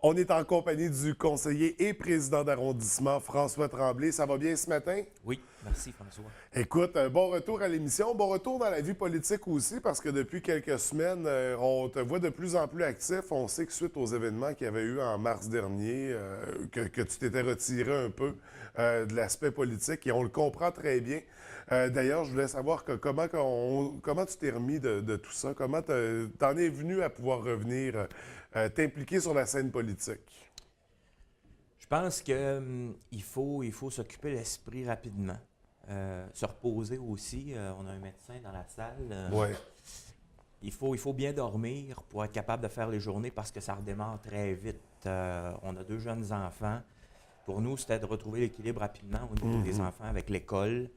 On est en compagnie du conseiller et président d'arrondissement François Tremblay. Ça va bien ce matin? Oui, merci François. Écoute, un bon retour à l'émission, bon retour dans la vie politique aussi, parce que depuis quelques semaines, on te voit de plus en plus actif. On sait que suite aux événements qu'il y avait eu en mars dernier, que tu t'étais retiré un peu de l'aspect politique, et on le comprend très bien. D'ailleurs, je voulais savoir comment tu t'es remis de tout ça, comment t'en es venu à pouvoir revenir t'impliquer sur la scène politique. Je pense qu'il faut s'occuper l'esprit rapidement. Se reposer aussi. On a un médecin dans la salle. Ouais. Il faut bien dormir pour être capable de faire les journées parce que ça redémarre très vite. On a 2 jeunes enfants. Pour nous, c'était de retrouver l'équilibre rapidement au niveau des enfants avec l'école.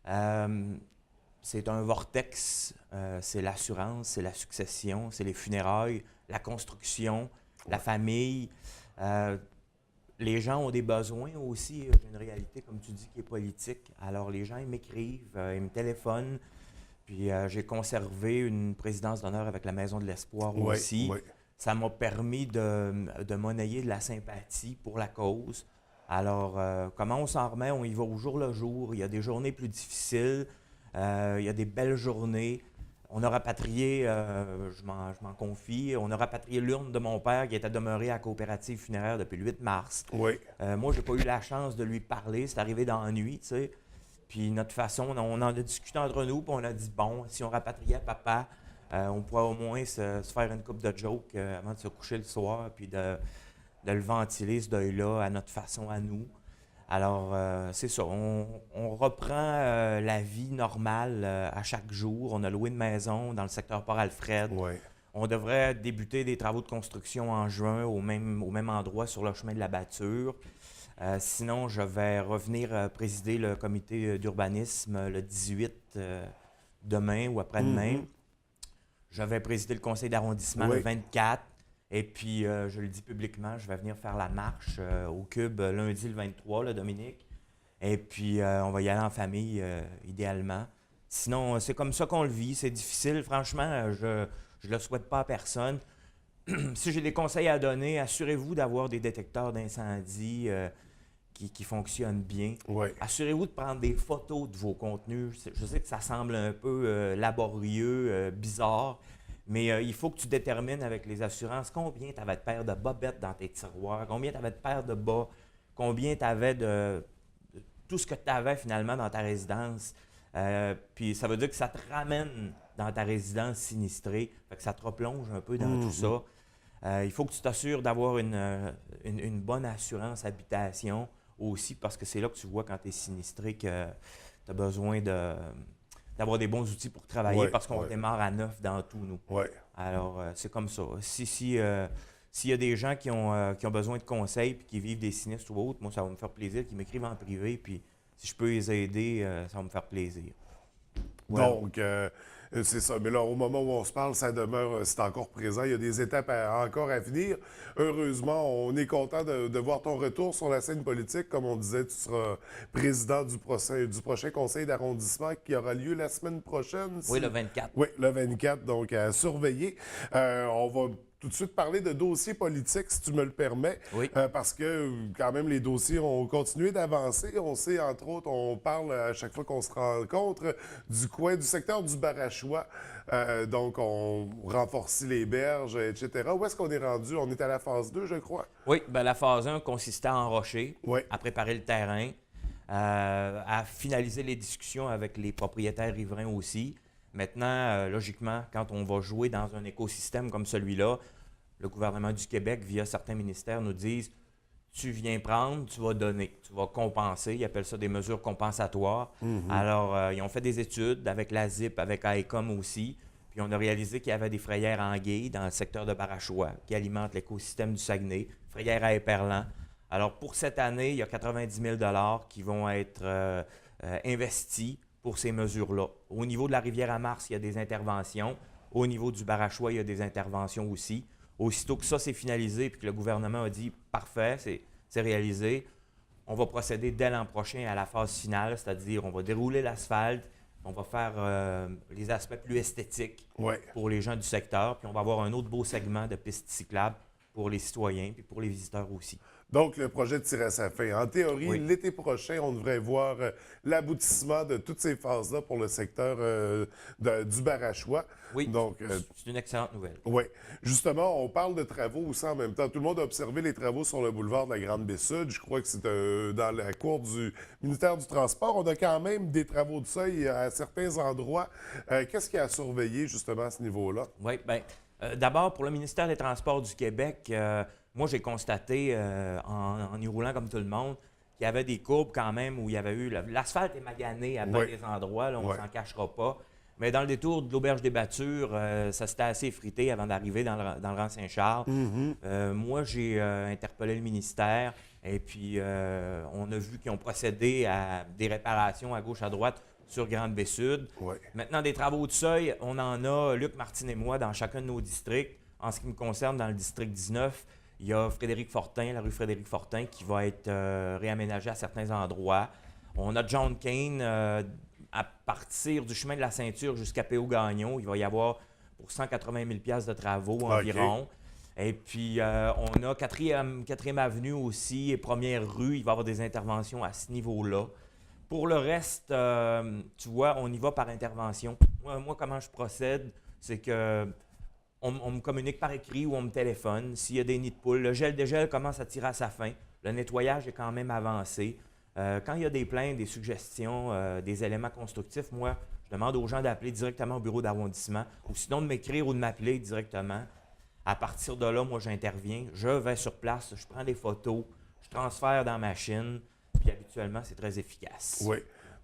C'est un vortex. C'est l'assurance, c'est la succession, c'est les funérailles, la construction, la famille. Les gens ont des besoins aussi. J'ai une réalité, comme tu dis, qui est politique. Alors, les gens, ils m'écrivent, ils me téléphonent. Puis, j'ai conservé une présidence d'honneur avec la Maison de l'Espoir Ouais, aussi. ouais. Ça m'a permis de monnayer de la sympathie pour la cause. Alors, comment on s'en remet? On y va au jour le jour. Il y a des journées plus difficiles. Il y a des belles journées. On a rapatrié, je m'en confie, on a rapatrié l'urne de mon père qui était demeuré à la coopérative funéraire depuis le 8 mars. Oui. Moi, j'ai pas eu la chance de lui parler, c'est arrivé dans la nuit, tu sais. Puis notre façon, on en a discuté entre nous, puis on a dit, bon, si on rapatriait papa, on pourrait au moins se faire une coupe de joke avant de se coucher le soir, puis de le ventiler, ce deuil-là, à notre façon, à nous. Alors, c'est ça. On reprend la vie normale à chaque jour. On a loué une maison dans le secteur Port-Alfred. Ouais. On devrait débuter des travaux de construction en juin au même endroit sur le chemin de la Bâture. Sinon, je vais revenir présider le comité d'urbanisme le 18 demain ou après-demain. Je vais présider le conseil d'arrondissement le Oui. 24. Et puis, je le dis publiquement, je vais venir faire la marche au Cube lundi le 23, là, Dominique. Et puis, on va y aller en famille, idéalement. Sinon, c'est comme ça qu'on le vit. C'est difficile. Franchement, je ne le souhaite pas à personne. Si j'ai des conseils à donner, assurez-vous d'avoir des détecteurs d'incendie qui fonctionnent bien. Ouais. Assurez-vous de prendre des photos de vos contenus. Je sais que ça semble un peu laborieux, bizarre, mais il faut que tu détermines avec les assurances combien tu avais de paires de bobettes dans tes tiroirs, combien tu avais de paires de bas, combien tu avais de tout ce que tu avais finalement dans ta résidence. Puis ça veut dire que ça te ramène dans ta résidence sinistrée, fait que ça te replonge un peu dans tout ça. Il faut que tu t'assures d'avoir une bonne assurance habitation aussi, parce que c'est là que tu vois quand tu es sinistré que tu as besoin d'avoir des bons outils pour travailler, Ouais, parce qu'on ouais. démarre à neuf dans tout, nous. Ouais. Alors, c'est comme ça. S'il y a des gens qui ont besoin de conseils et qui vivent des sinistres ou autres, moi, ça va me faire plaisir qu'ils m'écrivent en privé. Puis, si je peux les aider, ça va me faire plaisir. Voilà. Donc, c'est ça. Mais là, au moment où on se parle, ça demeure, c'est encore présent. Il y a des étapes encore à venir. Heureusement, on est content de voir ton retour sur la scène politique. Comme on disait, tu seras président du prochain conseil d'arrondissement qui aura lieu la semaine prochaine. Oui, le 24. Oui, le 24, donc à surveiller. On va tout de suite parler de dossiers politiques, si tu me le permets, Oui. parce que quand même les dossiers ont continué d'avancer. On sait, entre autres, on parle à chaque fois qu'on se rencontre du secteur du Barachois. Donc, on renforce les berges, etc. Où est-ce qu'on est rendu? On est à la phase 2, je crois. Oui, ben, la phase 1 consistait à enrocher, Oui. à préparer le terrain, à finaliser les discussions avec les propriétaires riverains aussi. Maintenant, logiquement, quand on va jouer dans un écosystème comme celui-là, le gouvernement du Québec, via certains ministères, nous disent tu viens prendre, tu vas donner, tu vas compenser. Ils appellent ça des mesures compensatoires. Alors, ils ont fait des études avec la ZIP, avec ICOM aussi. Puis on a réalisé qu'il y avait des frayères anguilles dans le secteur de Barachois qui alimentent l'écosystème du Saguenay, frayères à éperlans. Alors, pour cette année, il y a 90 000 qui vont être investis pour ces mesures-là. Au niveau de la rivière à Mars, il y a des interventions. Au niveau du Barachois, il y a des interventions aussi. Aussitôt que ça c'est finalisé puis que le gouvernement a dit « Parfait, c'est réalisé », on va procéder dès l'an prochain à la phase finale, c'est-à-dire on va dérouler l'asphalte, on va faire les aspects plus esthétiques Ouais. pour les gens du secteur, puis on va avoir un autre beau segment de pistes cyclables pour les citoyens et pour les visiteurs aussi. Donc, le projet tire à sa fin. En théorie, Oui. l'été prochain, on devrait voir l'aboutissement de toutes ces phases-là pour le secteur du Barachois. Oui, Donc, c'est une excellente nouvelle. oui. Justement, on parle de travaux aussi en même temps. Tout le monde a observé les travaux sur le boulevard de la Grande-Baie-Sud. Je crois que c'est dans la cour du ministère du Transport. On a quand même des travaux de seuil à certains endroits. Qu'est-ce qu'il y a à surveiller, justement, à ce niveau-là? Oui, bien, d'abord, pour le ministère des Transports du Québec, moi, j'ai constaté, en y roulant comme tout le monde, qu'il y avait des courbes quand même où il y avait eu... L'asphalte est magané à bien des endroits, là, on ne s'en cachera pas. Mais dans le détour de l'Auberge des Battures, ça s'était assez effrité avant d'arriver dans le rang Saint-Charles. Moi, j'ai interpellé le ministère et puis on a vu qu'ils ont procédé à des réparations à gauche, à droite sur Grande-Baie-Sud. Ouais. Maintenant, des travaux de seuil, on en a, Luc Martin et moi, dans chacun de nos districts. En ce qui me concerne, dans le district 19, il y a Frédéric Fortin, la rue Frédéric Fortin, qui va être réaménagée à certains endroits. On a John Kane, à partir du chemin de la Ceinture jusqu'à P.O. Gagnon. Il va y avoir pour 180 000 $ de travaux environ. Et puis, on a 4e Avenue aussi et 1er rue. Il va y avoir des interventions à ce niveau-là. Pour le reste, tu vois, on y va par intervention. Moi, comment je procède, c'est que on me communique par écrit ou on me téléphone. S'il y a des nids de poules, le gel-dégel commence à tirer à sa fin. Le nettoyage est quand même avancé. Quand il y a des plaintes, des suggestions, des éléments constructifs, moi, je demande aux gens d'appeler directement au bureau d'arrondissement ou sinon de m'écrire ou de m'appeler directement. À partir de là, moi, j'interviens. Je vais sur place, je prends des photos, je transfère dans ma machine. Puis habituellement, c'est très efficace. Oui.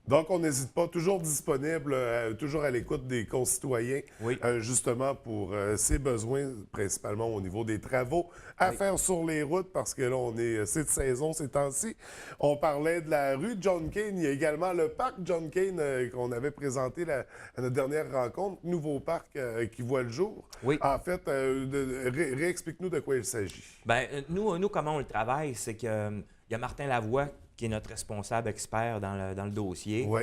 Donc, on n'hésite pas, toujours disponible, toujours à l'écoute des concitoyens, Oui. justement pour ses besoins, principalement au niveau des travaux à faire sur les routes, parce que là, c'est de saison ces temps-ci. On parlait de la rue John Kane. Il y a également le parc John Kane qu'on avait présenté à notre dernière rencontre, nouveau parc qui voit le jour. Oui. En fait, réexplique-nous de quoi il s'agit. Bien, nous, comment on le travaille, c'est qu'il y a Martin Lavoie, qui est notre responsable expert dans le dossier. Oui.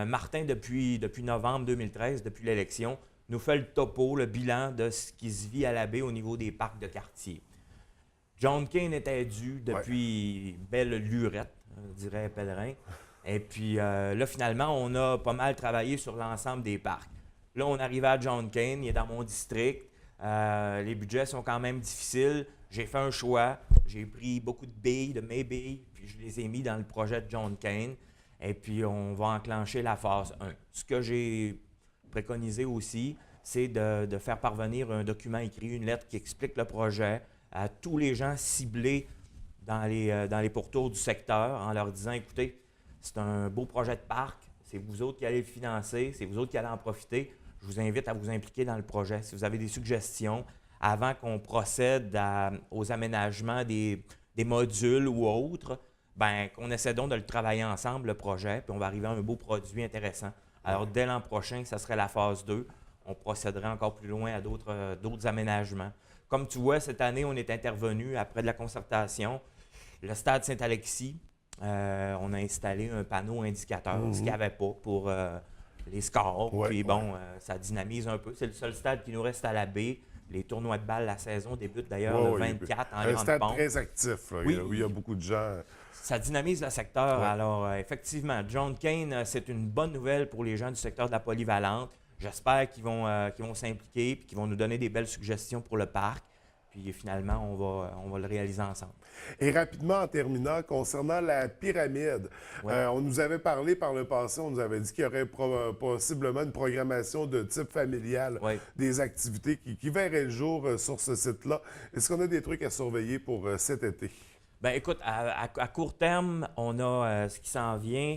Martin, depuis novembre 2013, depuis l'élection, nous fait le topo, le bilan de ce qui se vit à la baie au niveau des parcs de quartier. John Kane était dû depuis belle lurette, dirait Pellerin. Et puis là, finalement, on a pas mal travaillé sur l'ensemble des parcs. Là, on arrive à John Kane, il est dans mon district. Les budgets sont quand même difficiles. J'ai fait un choix. J'ai pris beaucoup de billes, de mes billes, puis je les ai mis dans le projet de John Kane. Et puis, on va enclencher la phase 1. Ce que j'ai préconisé aussi, c'est de faire parvenir un document écrit, une lettre qui explique le projet à tous les gens ciblés dans les pourtours du secteur en leur disant, écoutez, c'est un beau projet de parc, c'est vous autres qui allez le financer, c'est vous autres qui allez en profiter. Je vous invite à vous impliquer dans le projet. Si vous avez des suggestions, avant qu'on procède aux aménagements des modules ou autres, bien, qu'on essaie donc de le travailler ensemble, le projet, puis on va arriver à un beau produit intéressant. Alors, dès l'an prochain, ça serait la phase 2. On procéderait encore plus loin à d'autres aménagements. Comme tu vois, cette année, on est intervenu, après de la concertation, le stade Saint-Alexis, on a installé un panneau indicateur, ce qu'il n'y avait pas pour les scores. Puis bon, ça dynamise un peu. C'est le seul stade qui nous reste à la baie. Les tournois de balle, la saison débute d'ailleurs le 24 en grande pompe. Un stade très actif, là, où il y a beaucoup de gens. Ça dynamise le secteur. Alors, effectivement, John Kane, c'est une bonne nouvelle pour les gens du secteur de la polyvalente. J'espère qu'ils vont s'impliquer et qu'ils vont nous donner des belles suggestions pour le parc. Puis finalement, on va le réaliser ensemble. Et rapidement, en terminant, concernant la pyramide, on nous avait parlé par le passé, on nous avait dit qu'il y aurait possiblement une programmation de type familial, des activités qui verraient le jour sur ce site-là. Est-ce qu'on a des trucs à surveiller pour cet été? Bien, écoute, à court terme, on a ce qui s'en vient.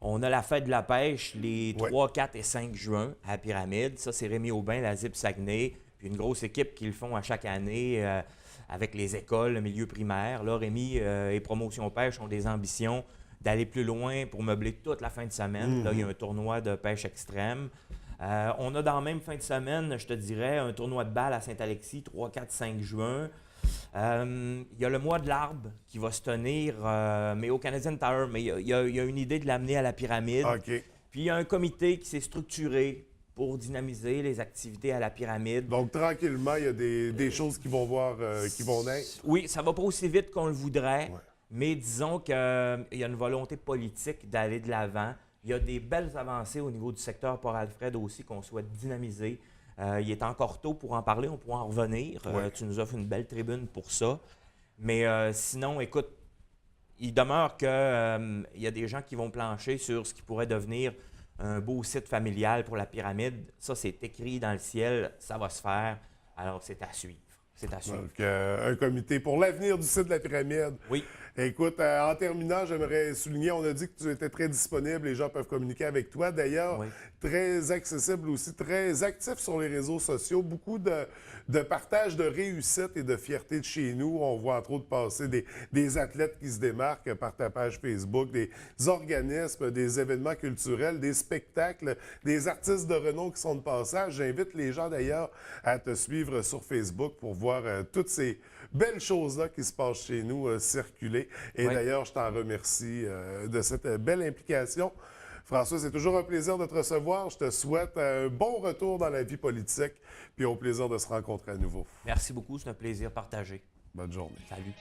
On a la fête de la pêche les 3, 4 et 5 juin à la Pyramide. Ça, c'est Rémi Aubin, la ZIP Saguenay. Puis une grosse équipe qui le font à chaque année avec les écoles, le milieu primaire. Là, Rémi et Promotion Pêche ont des ambitions d'aller plus loin pour meubler toute la fin de semaine. Là, il y a un tournoi de pêche extrême. On a dans la même fin de semaine, je te dirais, un tournoi de balle à Saint-Alexis, 3, 4, 5 juin. Il y a le mois de l'arbre qui va se tenir, mais au Canadian Tower. Mais il y a une idée de l'amener à la Pyramide. OK. Puis il y a un comité qui s'est structuré pour dynamiser les activités à la pyramide. Donc, tranquillement, il y a des choses qui qui vont naître. Oui, ça va pas aussi vite qu'on le voudrait, Ouais. mais disons qu'il y a une volonté politique d'aller de l'avant. Il y a des belles avancées au niveau du secteur Port-Alfred aussi qu'on souhaite dynamiser. Il est encore tôt pour en parler, on pourra en revenir. Ouais. Tu nous offres une belle tribune pour ça. Mais sinon, écoute, il demeure qu'il y a des gens qui vont plancher sur ce qui pourrait devenir un beau site familial pour la pyramide. Ça, c'est écrit dans le ciel, ça va se faire. Alors, c'est à suivre. C'est à suivre. Donc, un comité pour l'avenir du site de la pyramide. Oui. Écoute, en terminant, j'aimerais souligner, on a dit que tu étais très disponible, les gens peuvent communiquer avec toi. D'ailleurs, Oui. très accessible aussi, très actif sur les réseaux sociaux, beaucoup de partage de réussite et de fierté de chez nous. On voit entre autres passer des athlètes qui se démarquent par ta page Facebook, des organismes, des événements culturels, des spectacles, des artistes de renom qui sont de passage. J'invite les gens d'ailleurs à te suivre sur Facebook pour voir toutes ces belles choses-là qui se passent chez nous circuler. Et Oui. d'ailleurs, je t'en remercie de cette belle implication. François, c'est toujours un plaisir de te recevoir. Je te souhaite un bon retour dans la vie politique, puis au plaisir de se rencontrer à nouveau. Merci beaucoup, c'est un plaisir partagé. Bonne journée. Salut.